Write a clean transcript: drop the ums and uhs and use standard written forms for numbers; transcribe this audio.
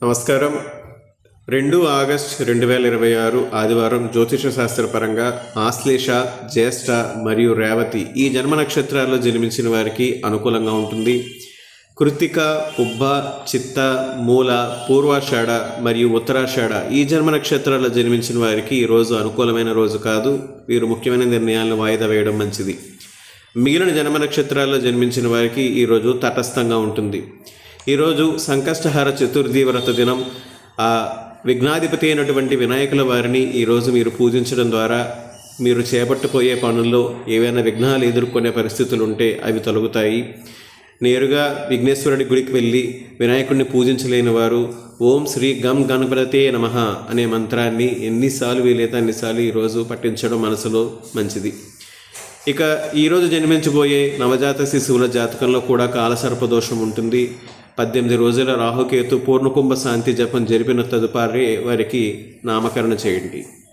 నమస్కారం. 2 ఆగస్టు 2026 ఆదివారం జ్యోతిష శాస్త్రపరంగా ఆశ్లేష, జ్యేష్ఠ మరియు రేవతి ఈ జన్మ నక్షత్రాల్లో జన్మించిన వారికి అనుకూలంగా ఉంటుంది. కృత్తిక, పుబ్బ, చిత్త, మూల, పూర్వాషాఢ మరియు ఉత్తరాషాఢ ఈ జన్మ నక్షత్రాల్లో జన్మించిన వారికి ఈరోజు అనుకూలమైన రోజు కాదు. వీరు ముఖ్యమైన నిర్ణయాలను వాయిదా వేయడం మంచిది. మిగిలిన జన్మ నక్షత్రాల్లో జన్మించిన వారికి ఈరోజు తటస్థంగా ఉంటుంది. ఈరోజు సంకష్టహార చతుర్థి వ్రత దినం. ఆ విఘ్నాధిపతి అయినటువంటి వినాయకుల వారిని ఈరోజు మీరు పూజించడం ద్వారా మీరు చేపట్టబోయే పనుల్లో ఏవైనా విఘ్నాలు ఎదుర్కొనే పరిస్థితులు ఉంటే అవి తొలగుతాయి. నేరుగా విఘ్నేశ్వరుడి గుడికి వెళ్ళి వినాయకుడిని పూజించలేని వారు ఓం శ్రీ గం గణపతే నమః అనే మంత్రాన్ని ఎన్నిసార్లు వీలైతే అన్నిసార్లు ఈరోజు పఠించడం మనసులో మంచిది. ఇక ఈరోజు జన్మించబోయే నవజాత శిశువుల జాతకంలో కూడా కాలసర్పదోషం ఉంటుంది. 18 రోజుల రాహుకేతు పూర్ణకుంభ శాంతి జపం జరిపిన తదుపరి వారికి నామకరణ చేయండి.